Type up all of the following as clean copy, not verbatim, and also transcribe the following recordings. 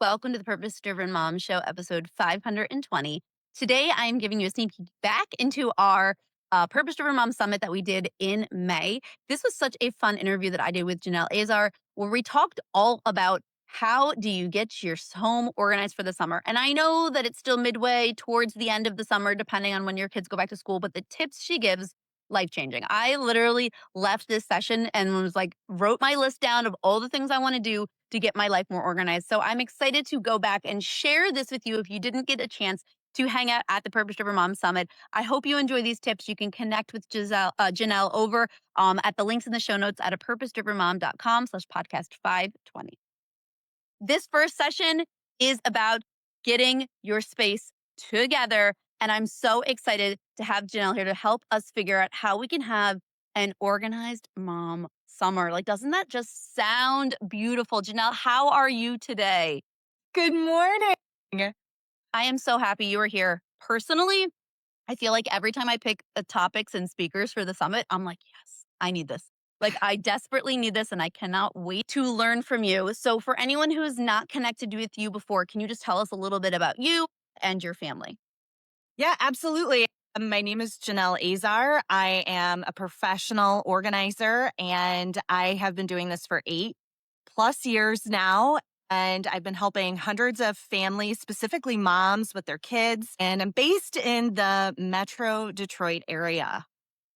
Welcome to the Purpose Driven Mom Show, episode 520. Today, I am giving you a sneak peek back into our Purpose Driven Mom Summit that we did in May. This was such a fun interview that I did with Janelle Azar, where we talked all about how do you get your home organized for the summer. And I know that it's still midway towards the end of the summer, depending on when your kids go back to school, but the tips she gives, life-changing. I literally left this session and was like, wrote my list down of all the things I want to do to get my life more organized. So I'm excited to go back and share this with you if you didn't get a chance to hang out at the Purpose Driven Mom Summit. I hope you enjoy these tips. You can connect with Janelle over at the links in the show notes at purposedrivenmom.com/podcast 520. This first session is about getting your space together. And I'm so excited to have Janelle here to help us figure out how we can have an organized mom summer. Like, doesn't that just sound beautiful? Janelle, how are you today? Good morning. I am so happy you are here. Personally, I feel like every time I pick topics and speakers for the summit, I'm like, yes, I need this. Like, I desperately need this, and I cannot wait to learn from you. So, for anyone who is not connected with you before, can you just tell us a little bit about you and your family? Yeah, absolutely. My name is Janelle Azar. I am a professional organizer, and I have been doing this for 8+ years now. And I've been helping hundreds of families, specifically moms with their kids. And I'm based in the Metro Detroit area.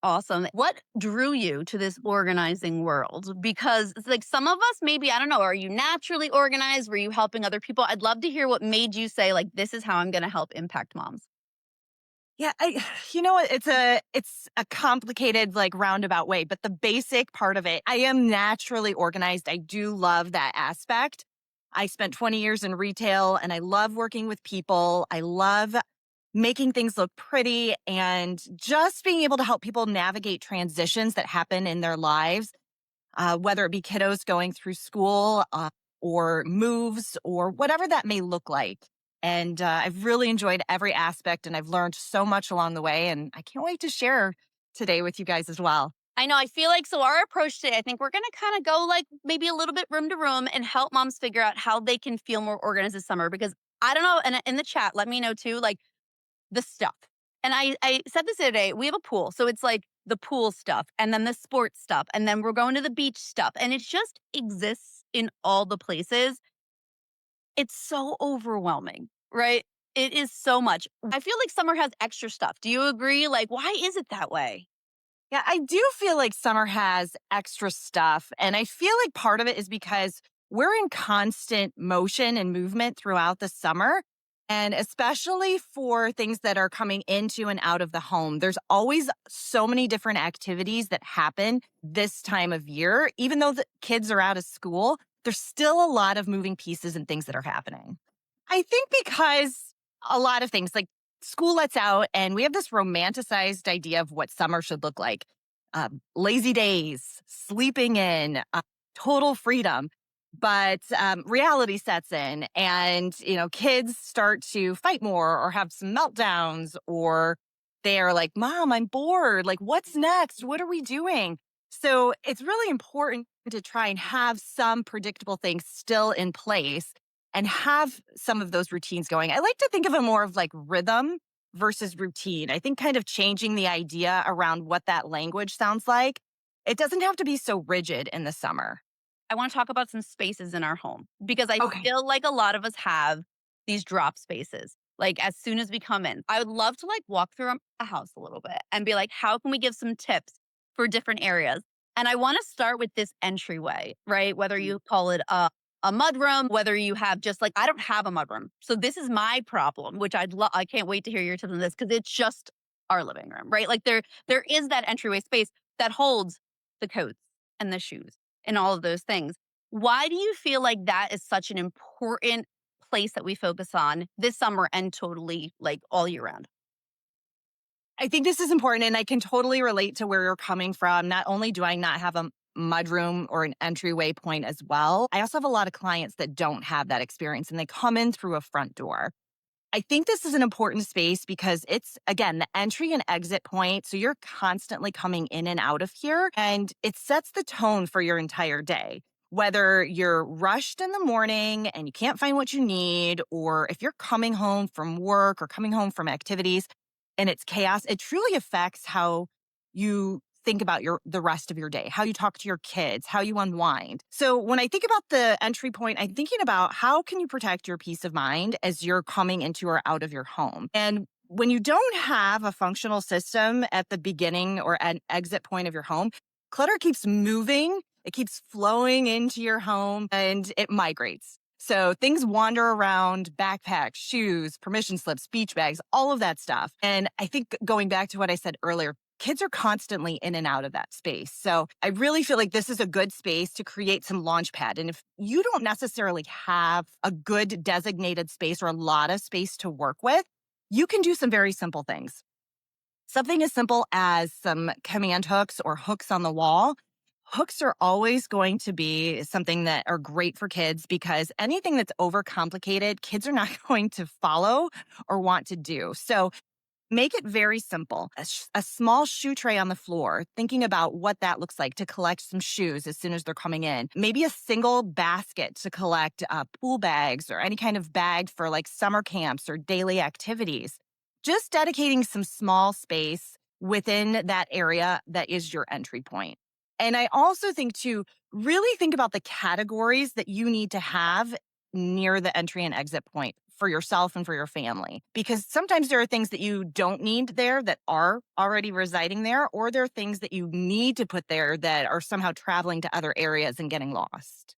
Awesome. What drew you to this organizing world? Because it's like some of us, maybe, I don't know, are you naturally organized? Were you helping other people? I'd love to hear what made you say, like, this is how I'm going to help impact moms. Yeah, you know what? It's a complicated, like, roundabout way, but the basic part of it, I am naturally organized. I do love that aspect. I spent 20 years in retail and I love working with people. I love making things look pretty and just being able to help people navigate transitions that happen in their lives, whether it be kiddos going through school or moves or whatever that may look like. And I've really enjoyed every aspect and I've learned so much along the way. And I can't wait to share today with you guys as well. I know. I feel like so our approach today, I think we're going to kind of go like maybe a little bit room to room and help moms figure out how they can feel more organized this summer. Because I don't know. And in the chat, let me know too, like the stuff. And I said this the other day, we have a pool. So it's like the pool stuff and then the sports stuff. And then we're going to the beach stuff. And it just exists in all the places. It's so overwhelming, right? It is so much. I feel like summer has extra stuff. Do you agree? Like, why is it that way? Yeah, I do feel like summer has extra stuff. And I feel like part of it is because we're in constant motion and movement throughout the summer. And especially for things that are coming into and out of the home, there's always so many different activities that happen this time of year. Even though the kids are out of school, there's still a lot of moving pieces and things that are happening. I think because a lot of things like school lets out and we have this romanticized idea of what summer should look like. Lazy days, sleeping in, total freedom. But reality sets in and, kids start to fight more or have some meltdowns or they're like, Mom, I'm bored. Like, what's next? What are we doing? So it's really important to try and have some predictable things still in place and have some of those routines going. I like to think of it more of like rhythm versus routine. I think kind of changing the idea around what that language sounds like. It doesn't have to be so rigid in the summer. I want to talk about some spaces in our home because I Okay. feel like a lot of us have these drop spaces. Like as soon as we come in, I would love to like walk through a house a little bit and be like, how can we give some tips for different areas? And I want to start with this entryway, right? Whether you call it a mud room, whether you have just like, I don't have a mud room. So this is my problem, which I can't wait to hear your tips on this because it's just our living room, right? Like there is that entryway space that holds the coats and the shoes and all of those things. Why do you feel like that is such an important place that we focus on this summer and totally like all year round? I think this is important and I can totally relate to where you're coming from. Not only do I not have a mudroom or an entryway point as well, I also have a lot of clients that don't have that experience and they come in through a front door. I think this is an important space because it's, again, the entry and exit point. So you're constantly coming in and out of here and it sets the tone for your entire day. Whether you're rushed in the morning and you can't find what you need, or if you're coming home from work or coming home from activities and it's chaos, it truly affects how you think about the rest of your day, how you talk to your kids, how you unwind. So when I think about the entry point, I'm thinking about how can you protect your peace of mind as you're coming into or out of your home. And when you don't have a functional system at the beginning or an exit point of your home, clutter keeps moving, it keeps flowing into your home and it migrates. So things wander around backpacks, shoes, permission slips, beach bags, all of that stuff. And I think going back to what I said earlier, kids are constantly in and out of that space. So I really feel like this is a good space to create some launch pad. And if you don't necessarily have a good designated space or a lot of space to work with, you can do some very simple things. Something as simple as some command hooks or hooks on the wall. Hooks are always going to be something that are great for kids because anything that's overcomplicated, kids are not going to follow or want to do. So make it very simple. A small shoe tray on the floor, thinking about what that looks like to collect some shoes as soon as they're coming in. Maybe a single basket to collect pool bags or any kind of bag for like summer camps or daily activities. Just dedicating some small space within that area that is your entry point. And I also think to really think about the categories that you need to have near the entry and exit point for yourself and for your family. Because sometimes there are things that you don't need there that are already residing there, or there are things that you need to put there that are somehow traveling to other areas and getting lost.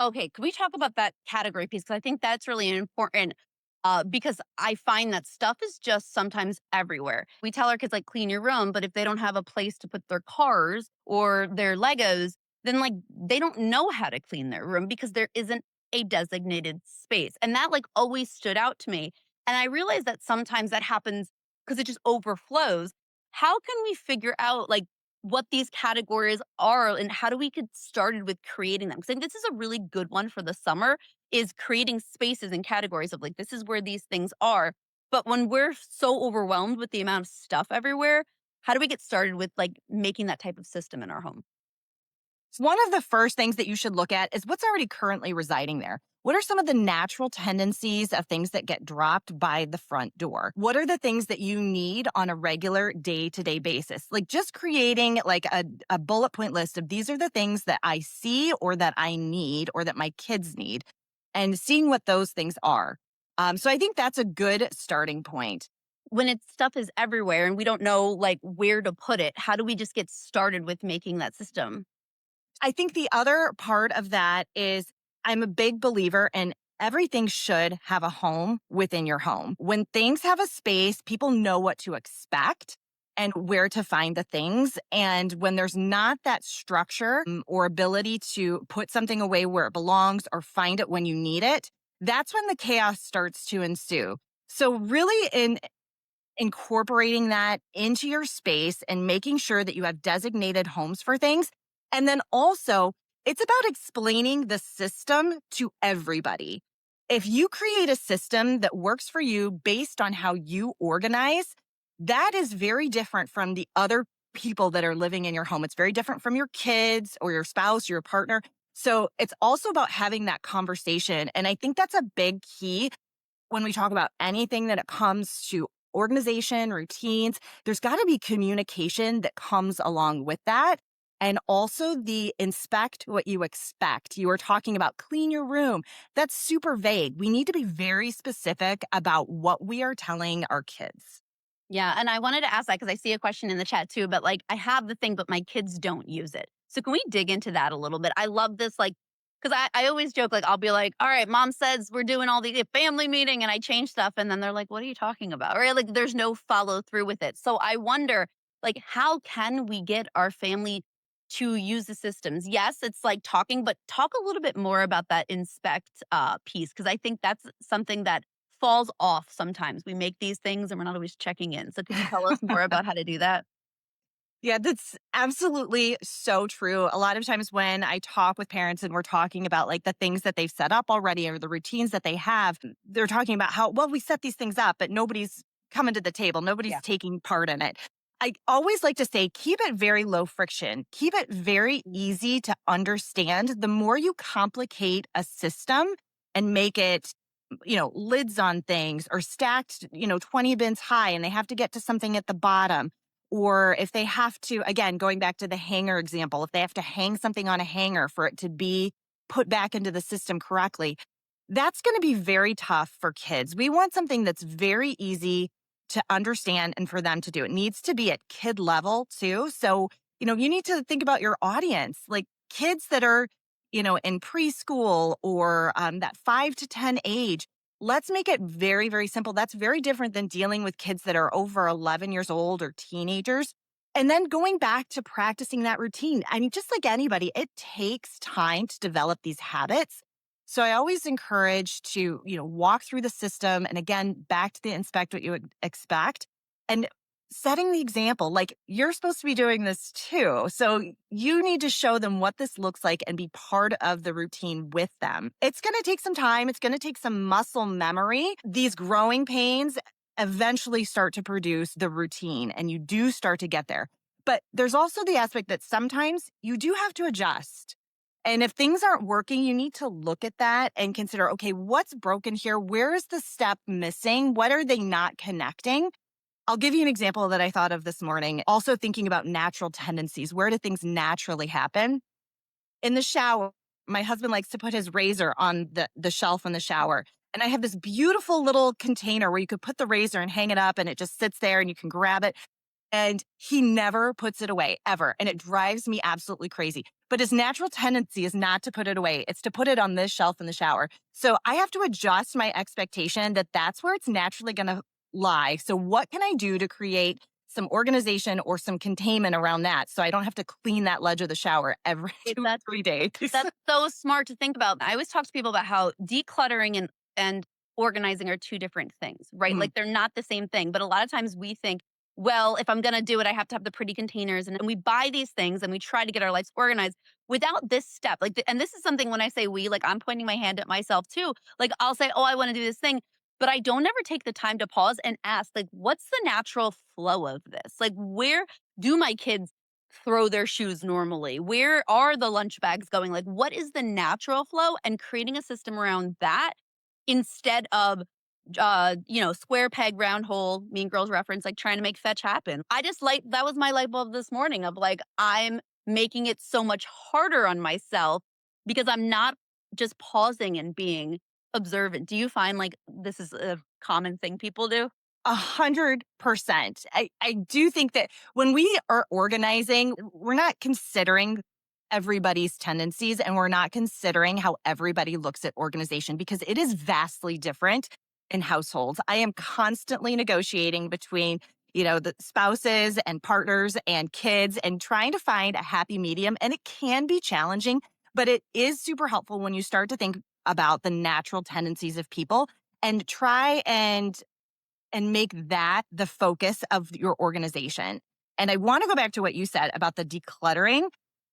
Okay, can we talk about that category piece? Because I think that's really important. Because I find that stuff is just sometimes everywhere. We tell our kids like clean your room, but if they don't have a place to put their cars or their Legos, then like they don't know how to clean their room because there isn't a designated space. And that like always stood out to me. And I realize that sometimes that happens because it just overflows. How can we figure out like what these categories are and how do we get started with creating them? Because I think this is a really good one for the summer is creating spaces and categories of like, this is where these things are. But when we're so overwhelmed with the amount of stuff everywhere, how do we get started with like making that type of system in our home? One of the first things that you should look at is what's already currently residing there. What are some of the natural tendencies of things that get dropped by the front door? What are the things that you need on a regular day-to-day basis? Like just creating like a bullet point list of these are the things that I see or that I need or that my kids need and seeing what those things are. So I think that's a good starting point. When it's stuff is everywhere and we don't know like where to put it, how do we just get started with making that system? I think the other part of that is I'm a big believer in everything should have a home within your home. When things have a space, people know what to expect and where to find the things. And when there's not that structure or ability to put something away where it belongs or find it when you need it, that's when the chaos starts to ensue. So, really, in incorporating that into your space and making sure that you have designated homes for things. And then also, it's about explaining the system to everybody. If you create a system that works for you based on how you organize, that is very different from the other people that are living in your home. It's very different from your kids or your spouse or your partner. So it's also about having that conversation. And I think that's a big key when we talk about anything that it comes to organization, routines, there's got to be communication that comes along with that. And also the inspect what you expect. You were talking about clean your room. That's super vague. We need to be very specific about what we are telling our kids. Yeah, and I wanted to ask that because I see a question in the chat too, but like I have the thing, but my kids don't use it. So can we dig into that a little bit? I love this, like, because I always joke, like, I'll be like, all right, mom says we're doing all the family meeting and I change stuff. And then they're like, what are you talking about? Or like, there's no follow through with it. So I wonder, like, how can we get our family to use the systems? Yes, it's like talking, but talk a little bit more about that inspect piece, because I think that's something that falls off sometimes. We make these things and we're not always checking in. So could you tell us more about how to do that? Yeah, that's absolutely so true. A lot of times when I talk with parents and we're talking about like the things that they've set up already or the routines that they have, they're talking about how, well, we set these things up, but nobody's coming to the table. Nobody's Yeah. taking part in it. I always like to say, keep it very low friction, keep it very easy to understand. The more you complicate a system and make it, lids on things or stacked, 20 bins high and they have to get to something at the bottom. Or if they have to, again, going back to the hanger example, if they have to hang something on a hanger for it to be put back into the system correctly, that's going to be very tough for kids. We want something that's very easy to understand and for them to do. It needs to be at kid level too. So, you need to think about your audience, like kids that are, in preschool or that 5 to 10 age. Let's make it very, very simple. That's very different than dealing with kids that are over 11 years old or teenagers. And then going back to practicing that routine. I mean, just like anybody, it takes time to develop these habits. So I always encourage to, walk through the system and again, back to the inspect what you would expect and setting the example. Like you're supposed to be doing this too. So you need to show them what this looks like and be part of the routine with them. It's going to take some time. It's going to take some muscle memory. These growing pains eventually start to produce the routine and you do start to get there. But there's also the aspect that sometimes you do have to adjust. And if things aren't working, you need to look at that and consider, okay, what's broken here? Where is the step missing? What are they not connecting? I'll give you an example that I thought of this morning. Also thinking about natural tendencies. Where do things naturally happen? In the shower, my husband likes to put his razor on the shelf in the shower. And I have this beautiful little container where you could put the razor and hang it up and it just sits there and you can grab it. And he never puts it away ever. And it drives me absolutely crazy. But his natural tendency is not to put it away. It's to put it on this shelf in the shower. So I have to adjust my expectation that that's where it's naturally going to lie. So what can I do to create some organization or some containment around that so I don't have to clean that ledge of the shower every It two, that's 3 days? that's so smart to think about. I always talk to people about how decluttering and organizing are 2 different things, right? Mhm. Like, they're not the same thing, but a lot of times we think, "Well, if I'm gonna do it, I have to have the pretty containers," and we buy these things and we try to get our lives organized without this step. Like, and this is something when I say we, like, I'm pointing my hand at myself too. Like, I'll say, "Oh, I wanna do this thing," but I don't ever take the time to pause and ask, like, "What's the natural flow of this?" Like, where do my kids throw their shoes normally? Where are the lunch bags going? Like, what is the natural flow? And creating a system around that instead of, square peg, round hole, Mean Girls reference, like trying to make fetch happen. I just like that was my light bulb this morning of like, I'm making it so much harder on myself because I'm not just pausing and being observant. Do you find like this is a common thing people do? 100%. I do think that when we are organizing, we're not considering everybody's tendencies and we're not considering how everybody looks at organization because it is vastly different in households. I am constantly negotiating between, the spouses and partners and kids and trying to find a happy medium. And it can be challenging, but it is super helpful when you start to think about the natural tendencies of people and try and make that the focus of your organization. And I want to go back to what you said about the decluttering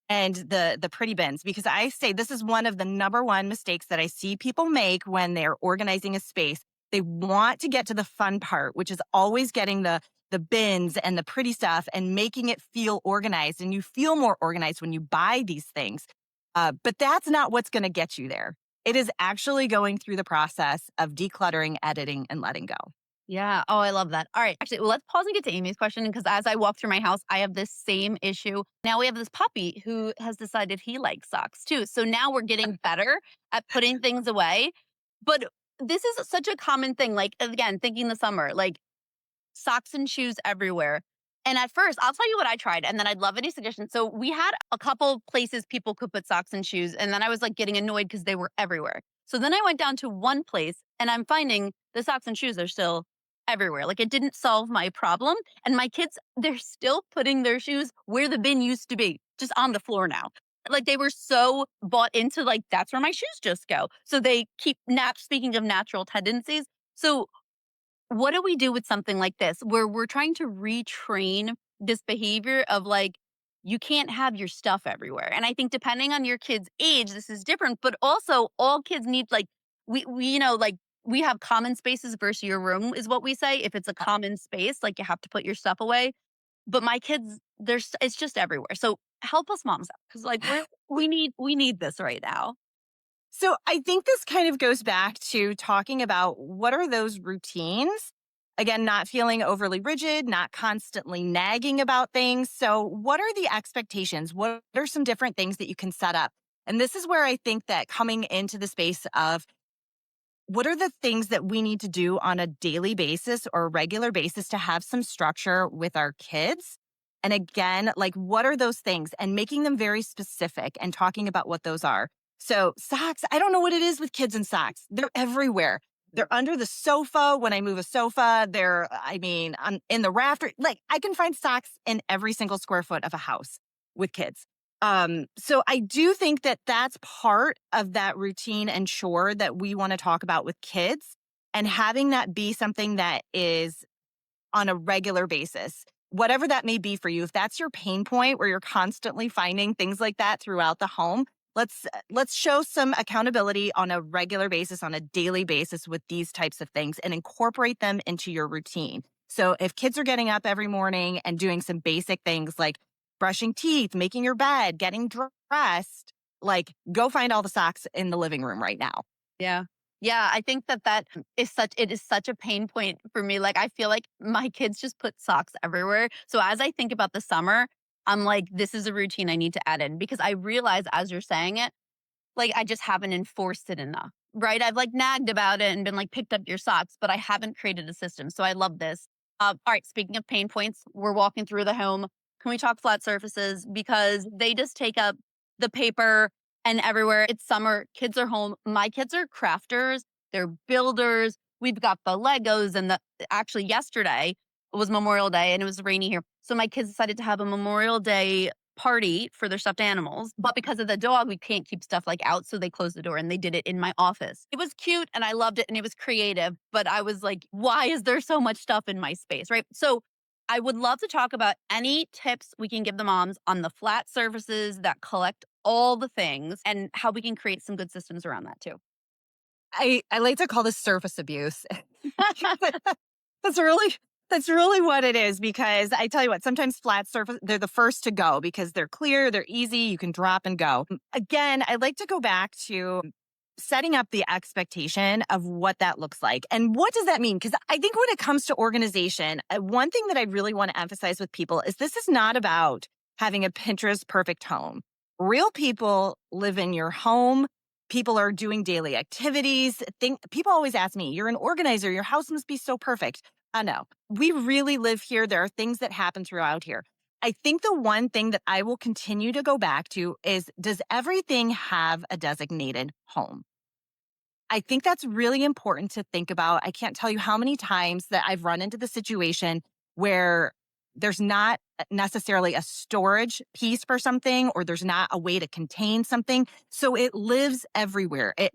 and the pretty bins because I say this is one of the number one mistakes that I see people make when they're organizing a space. They want to get to the fun part, which is always getting the bins and the pretty stuff and making it feel organized. And you feel more organized when you buy these things. But that's not what's going to get you there. It is actually going through the process of decluttering, editing, and letting go. Yeah. Oh, I love that. All right. Actually, well, let's pause and get to Amy's question because as I walk through my house, I have this same issue. Now we have this puppy who has decided he likes socks too. So now we're getting better at putting things away. But this is such a common thing. Like, again, thinking the summer, like socks and shoes everywhere. And at first, I'll tell you what I tried, and then I'd love any suggestions. So we had a couple places people could put socks and shoes, and then I was like getting annoyed because they were everywhere. So then I went down to one place, and I'm finding the socks and shoes are still everywhere. Like it didn't solve my problem. And my kids, they're still putting their shoes where the bin used to be, just on the floor now. Like they were so bought into like that's where my shoes just go. So they keep speaking of natural tendencies. So what do we do with something like this where we're trying to retrain this behavior of like, you can't have your stuff everywhere? And I think depending on your kid's age, this is different, but also all kids need like, like we have common spaces versus your room is what we say. If it's a common space, like you have to put your stuff away. but my kids, there's it's just everywhere. So help us moms out because like we need this right now. So I think this kind of goes back to talking about what are those routines? Again, not feeling overly rigid, not constantly nagging about things. So, what are the expectations? What are some different things that you can set up? And this is where I think that coming into the space of what are the things that we need to do on a daily basis or a regular basis to have some structure with our kids? And again, like what are those things and making them very specific and talking about what those are. So, socks, I don't know what it is with kids and socks. They're everywhere. They're under the sofa when I move a sofa. I'm in the rafter. Like I can find socks in every single square foot of a house with kids. So I do think that that's part of that routine and chore that we want to talk about with kids and having that be something that is on a regular basis, whatever that may be for you. If that's your pain point where you're constantly finding things like that throughout the home, let's show some accountability on a regular basis, on a daily basis with these types of things and incorporate them into your routine. So if kids are getting up every morning and doing some basic things like brushing teeth, making your bed, getting dressed, like go find all the socks in the living room right now. Yeah. Yeah, I think it is such a pain point for me. Like I feel like my kids just put socks everywhere. So as I think about the summer, I'm like, this is a routine I need to add in because I realize as you're saying it, like, I just haven't enforced it enough, right? I've, like, nagged about it and been like, "Picked up your socks," but I haven't created a system, so I love this. Alright, speaking of pain points, we're walking through the home. Can we talk flat surfaces? Because they just take up the paper and everywhere. It's summer, kids are home. My kids are crafters, they're builders. We've got the Legos and the actually, yesterday was Memorial Day, and it was rainy here, so my kids decided to have a Memorial Day party for their stuffed animals. But because of the dog, we can't keep stuff like out. So they closed the door and they did it in my office. It was cute and I loved it and it was creative. But I was like, why is there so much stuff in my space? Right. So I would love to talk about any tips we can give the moms on the flat surfaces that collect all the things and how we can create some good systems around that too. I like to call this surface abuse. That's really that's really what it is because I tell you what, sometimes flat surface they're the first to go because they're clear, they're easy, you can drop and go. Again, I like to go back to setting up the expectation of what that looks like. And what does that mean? Because I think when it comes to organization, one thing that I really want to emphasize with people is this is not about having a Pinterest perfect home. Real people live in your home. People are doing daily activities. People always ask me, "You're an organizer. Your house must be so perfect." I know. We really live here. There are things that happen throughout here. I think the one thing that I will continue to go back to is does everything have a designated home? I think that's really important to think about. I can't tell you how many times that I've run into the situation where there's not necessarily a storage piece for something or there's not a way to contain something. So it lives everywhere. It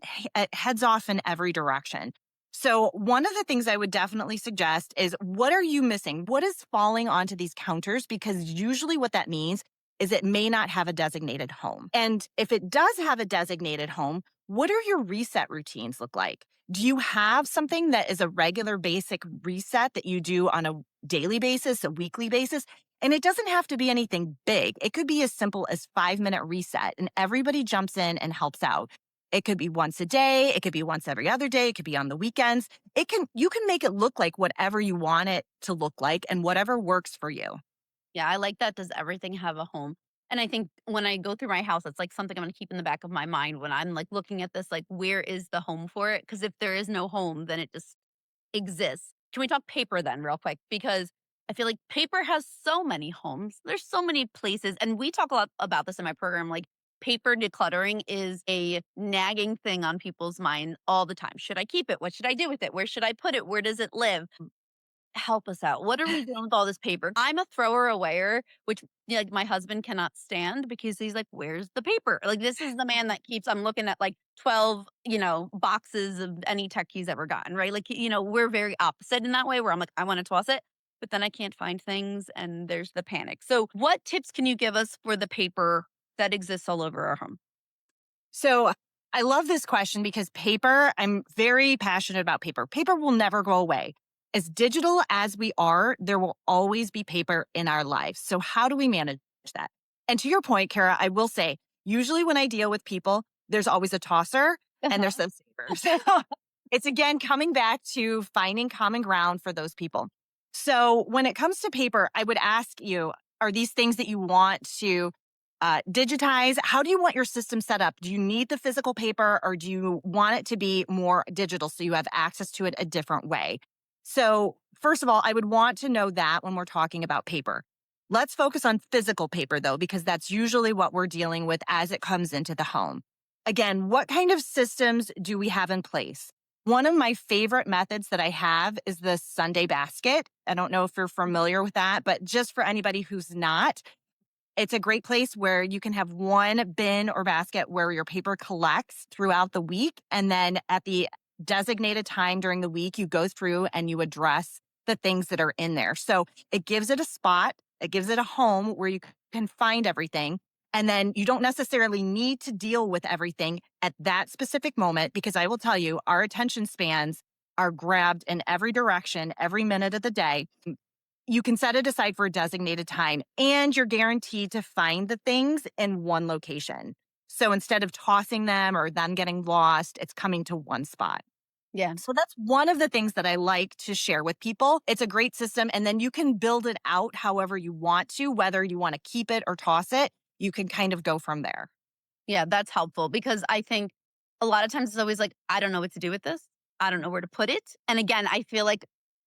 heads off in every direction. So one of the things I would definitely suggest is what are you missing? What is falling onto these counters? Because usually what that means is it may not have a designated home. And if it does have a designated home, what are your reset routines look like? Do you have something that is a regular basic reset that you do on a daily basis, a weekly basis? And it doesn't have to be anything big. It could be as simple as 5-minute reset and everybody jumps in and helps out. It could be once a day, it could be once every other day, it could be on the weekends. You can make it look like whatever you want it to look like and whatever works for you. Yeah, I like that. Does everything have a home? And I think when I go through my house, it's like something I'm going to keep in the back of my mind when I'm like looking at this, like, where is the home for it? Because if there is no home, then it just exists. Can we talk paper then, real quick? Because I feel like paper has so many homes. There's so many places. And we talk a lot about this in my program. Like, paper decluttering is a nagging thing on people's mind all the time. Should I keep it? What should I do with it? Where should I put it? Where does it live? Help us out. What are we doing with all this paper? I'm a thrower awayer, which like my husband cannot stand because he's like, "Where's the paper?" Like this is the man that keeps. I'm looking at like 12, boxes of any tech he's ever gotten. Right? Like we're very opposite in that way. Where I'm like, I want to toss it, but then I can't find things, and there's the panic. So, what tips can you give us for the paper that exists all over our home? So I love this question because paper, I'm very passionate about paper. Paper will never go away. As digital as we are, there will always be paper in our lives. So, how do we manage that? And to your point, Kara, I will say, usually when I deal with people, there's always a tosser and there's some savers. It's again coming back to finding common ground for those people. So, when it comes to paper, I would ask you, are these things that you want to digitize? How do you want your system set up? Do you need the physical paper or do you want it to be more digital so you have access to it a different way? So, first of all, I would want to know that when we're talking about paper. Let's focus on physical paper though, because that's usually what we're dealing with as it comes into the home. Again, what kind of systems do we have in place? One of my favorite methods that I have is the Sunday basket. I don't know if you're familiar with that, but just for anybody who's not, it's a great place where you can have one bin or basket where your paper collects throughout the week. And then at the designated time during the week, you go through and you address the things that are in there. So it gives it a spot, it gives it a home where you can find everything. And then you don't necessarily need to deal with everything at that specific moment, because I will tell you, our attention spans are grabbed in every direction every minute of the day. You can set it aside for a designated time and you're guaranteed to find the things in one location. So instead of tossing them or them getting lost, it's coming to one spot. Yeah. So that's one of the things that I like to share with people. It's a great system. And then you can build it out however you want to, whether you want to keep it or toss it, you can kind of go from there. Yeah, that's helpful because I think a lot of times it's always like, I don't know what to do with this. I don't know where to put it. And again, I feel like,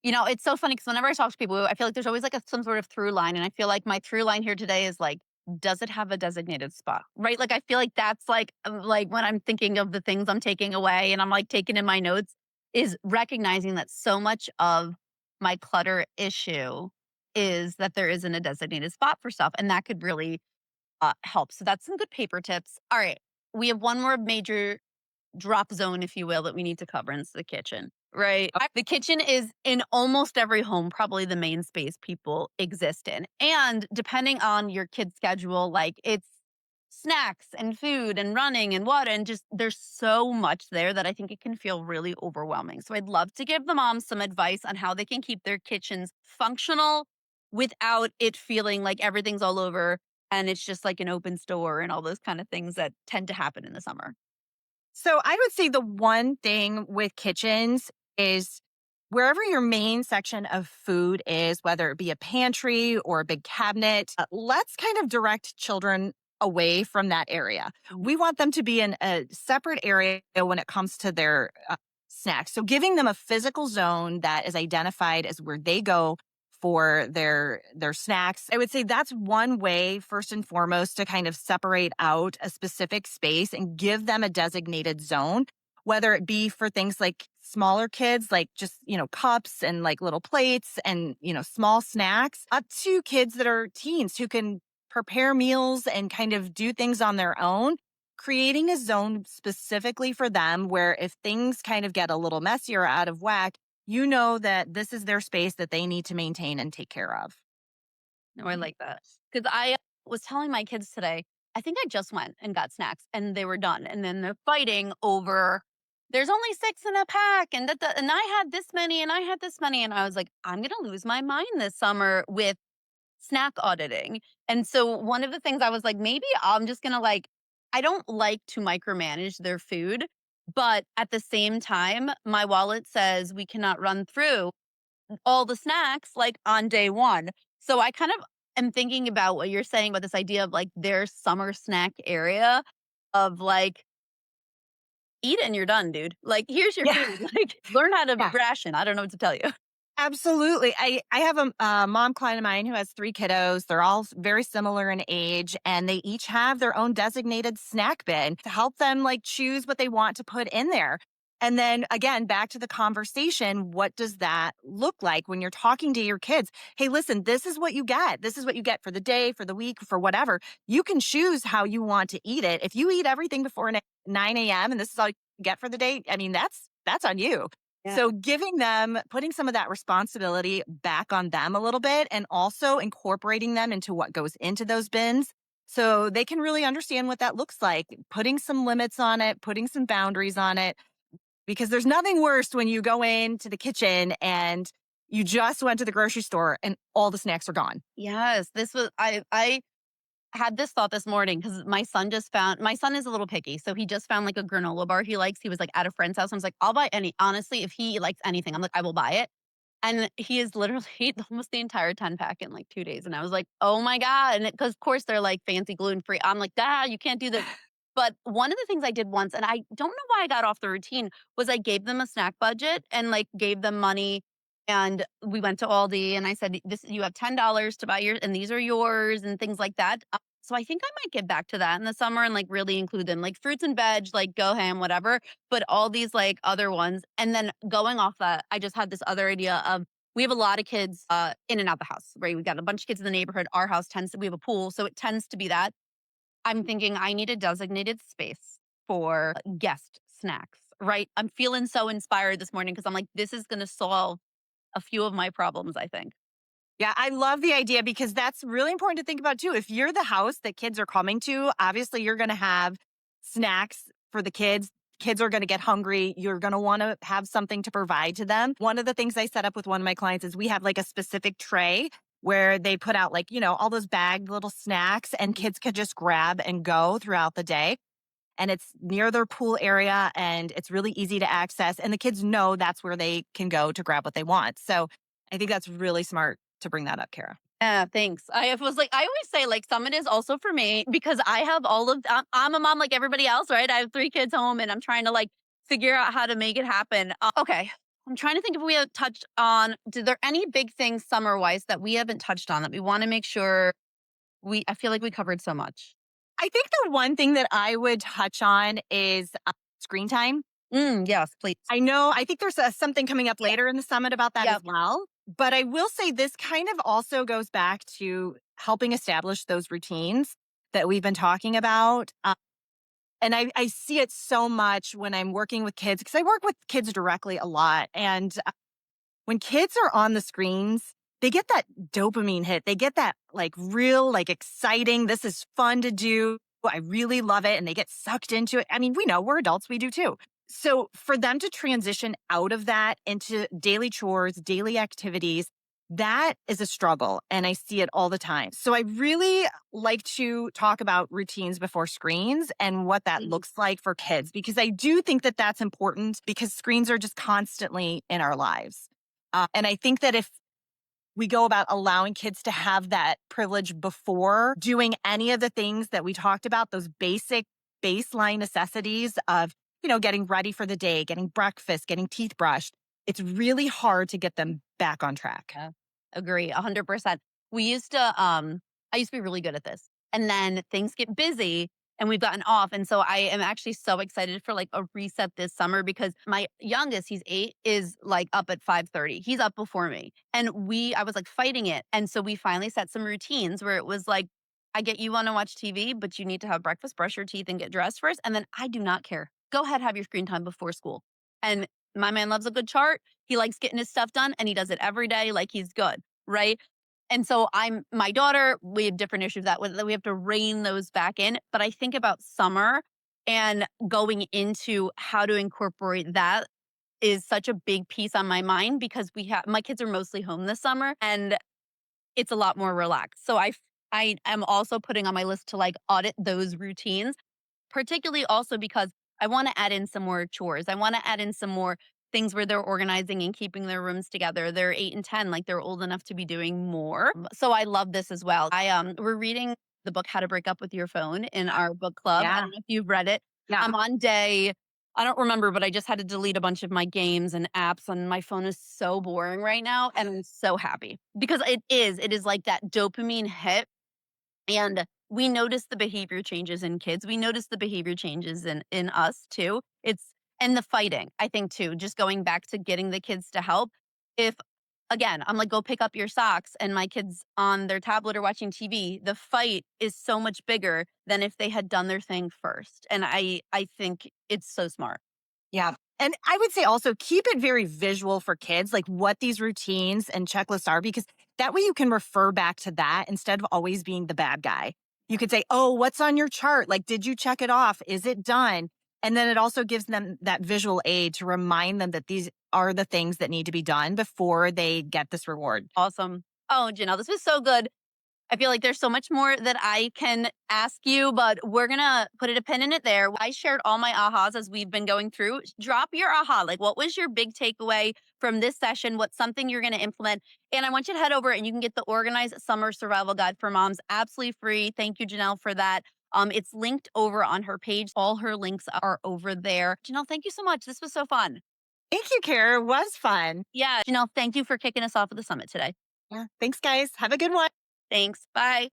it's so funny because whenever I talk to people, I feel like there's always like some sort of through line. And I feel like my through line here today is like, does it have a designated spot? Right. Like, I feel like that's like when I'm thinking of the things I'm taking away and I'm like taking in my notes is recognizing that so much of my clutter issue is that there isn't a designated spot for stuff. And that could really help. So that's some good paper tips. All right. We have one more major drop zone, if you will, that we need to cover, and it's the kitchen, right? The kitchen is in almost every home, probably the main space people exist in. And depending on your kid's schedule, like it's snacks and food and running and what, and just there's so much there that I think it can feel really overwhelming. So I'd love to give the moms some advice on how they can keep their kitchens functional without it feeling like everything's all over and it's just like an open store and all those kind of things that tend to happen in the summer. So I would say the one thing with kitchens is wherever your main section of food is, whether it be a pantry or a big cabinet, let's kind of direct children away from that area. We want them to be in a separate area when it comes to their snacks. So giving them a physical zone that is identified as where they go for their snacks. I would say that's one way first and foremost to kind of separate out a specific space and give them a designated zone, whether it be for things like smaller kids like just, cups and like little plates and, small snacks, up to kids that are teens who can prepare meals and kind of do things on their own. Creating a zone specifically for them where if things kind of get a little messy or out of whack, you know that this is their space that they need to maintain and take care of. No, I like that. Because I was telling my kids today, I think I just went and got snacks and they were done. And then they're fighting over there's only six in a pack and I had this many and I had this many. And I was like, I'm gonna lose my mind this summer with snack auditing. And so one of the things I was like, maybe I'm just gonna I don't like to micromanage their food, but at the same time, my wallet says we cannot run through all the snacks like on day one. So I kind of am thinking about what you're saying about this idea of like their summer snack area of like, eat it and you're done, dude. Like, here's your Yeah. food. Like, learn how to Yeah. ration. I don't know what to tell you. Absolutely. I have a mom client of mine who has three kiddos. They're all very similar in age, and they each have their own designated snack bin to help them like choose what they want to put in there. And then again, back to the conversation, what does that look like when you're talking to your kids? Hey, listen, this is what you get. This is what you get for the day, for the week, for whatever. You can choose how you want to eat it. If you eat everything before 9 a.m. and this is all you get for the day, I mean, that's on you. Yeah. So giving them, putting some of that responsibility back on them a little bit and also incorporating them into what goes into those bins so they can really understand what that looks like, putting some limits on it, putting some boundaries on it, because there's nothing worse when you go into the kitchen and you just went to the grocery store and all the snacks are gone. Yes, this was I had this thought this morning because my son is a little picky, so he just found, like, a granola bar he likes. He was, like, at a friend's house, and I was like, "I'll buy any" honestly, if he likes anything, I'm like, "I will buy it." And he has literally ate almost the entire 10-pack in, like, 2 days, and I was like, "Oh my god," and because of course, they're, like, fancy gluten-free. I'm like, "Ah, you can't do this." But one of the things I did once, and I don't know why I got off the routine, was I gave them a snack budget and, like, gave them money, and we went to Aldi, and I said, "This you have $10 to buy your and these are yours," and things like that. So I think I might get back to that in the summer and, like, really include them, like, fruits and veg, like, go ham, whatever, but all these, like, other ones, and then going off that, I just had this other idea of we have a lot of kids, in and out the house, right? We got a bunch of kids in the neighborhood. Our house tends to we have a pool, so it tends to be that. I'm thinking I need a designated space for guest snacks, right? I'm feeling so inspired this morning because 'cause I'm like, "This is gonna solve a few of my problems, I think." Yeah, I love the idea because that's really important to think about too. If you're the house that kids are coming to, obviously you're going to have snacks for the kids. Kids are going to get hungry. You're going to want to have something to provide to them. One of the things I set up with one of my clients is we have like a specific tray where they put out like, all those bagged little snacks and Mhm. kids could just grab and go throughout the day. And it's near their pool area and it's really easy to access. And the kids know that's where they can go to grab what they want. So I think that's really smart to bring that up, Kara. Yeah, thanks. Was like I always say, like, some it is also for me because I have all of I'm a mom like everybody else, right? I have 3 kids home, and I'm trying to, like, figure out how to make it happen. Okay. I'm trying to think if we have touched on did there any big things summer-wise that we haven't touched on that we wanna make sure I feel like we covered so much. I think the one thing that I would touch on is screen time. Yes, please. I think there's something coming up Yeah. later in the summit about that as Yep. well. But I will say this kind of also goes back to helping establish those routines that we've been talking about. And I see it so much when I'm working with kids because I work with kids directly a lot. And when kids are on the screens, they get that dopamine hit. They get that like real, like exciting, this is fun to do. I really love it. And they get sucked into it. I mean, we know we're adults, we do too. So for them to transition out of that into daily chores, daily activities, that is a struggle. And I see it all the time. So I really like to talk about routines before screens and what that Please. looks like for kids, because I do think that that's important because screens are just constantly in our lives. And I think that if we go about allowing kids to have that privilege before doing any of the things that we talked about, those basic baseline necessities of, getting ready for the day, getting breakfast, getting teeth brushed, it's really hard to get them back on track. Yeah. Agree, 100%. We used to, I used to be really good at this, and then things get busy, and we've gotten off, and so I am actually so excited for, like, a reset this summer because my youngest, he's 8, is, like, up at 5:30. He's up before me, and I was, like, fighting it, and so we finally set some routines where it was like, "I get you wanna watch TV, but you need to have breakfast, brush your teeth, and get dressed first, and then I do not care. Go ahead, have your screen time before school." And my man loves a good chart. He likes getting his stuff done, and he does it every day like he's good, right? And so my daughter, we have different issues that we have to rein those back in, but I think about summer and going into how to incorporate that is such a big piece on my mind because we have my kids are mostly home this summer, and it's a lot more relaxed. So I am also putting on my list to, like, audit those routines, particularly also because I wanna add in some more chores. I wanna add in some more things where they're organizing and keeping their rooms together. They're 8 and 10, like, they're old enough to be doing more. So I love this as well. We're reading the book How to Break Up with Your Phone in our book club. I Yeah. don't know if you've read it. Yeah. I'm on day I don't remember, but I just had to delete a bunch of my games and apps, and my phone is so boring right now, and I'm so happy because it is like that dopamine hit and we notice the behavior changes in kids. We notice the behavior changes in us too. And the fighting, I think too, just going back to getting the kids to help. If again, I'm like, go pick up your socks and my kids on their tablet or watching TV, the fight is so much bigger than if they had done their thing first. And I think it's so smart. Yeah. And I would say also keep it very visual for kids, like what these routines and checklists are, because that way you can refer back to that instead of always being the bad guy. You could say, oh, what's on your chart? Like, did you check it off? Is it done? And then it also gives them that visual aid to remind them that these are the things that need to be done before they get this reward. Awesome. Oh, Janelle, this was so good. I feel like there's so much more that I can ask you, but we're gonna put a pin in it there. I shared all my ahas as we've been going through. Drop your aha. Like, what was your big takeaway from this session? What's something you're gonna implement? And I want you to head over and you can get the Organized Summer Survival Guide for Moms absolutely free. Thank you, Janelle, for that. It's linked over on her page. All her links are over there. Janelle, thank you so much. This was so fun. Thank you, Kara. It was fun. Yeah, Janelle, thank you for kicking us off at the summit today. Yeah. Thanks, guys. Have a good one. Thanks. Bye.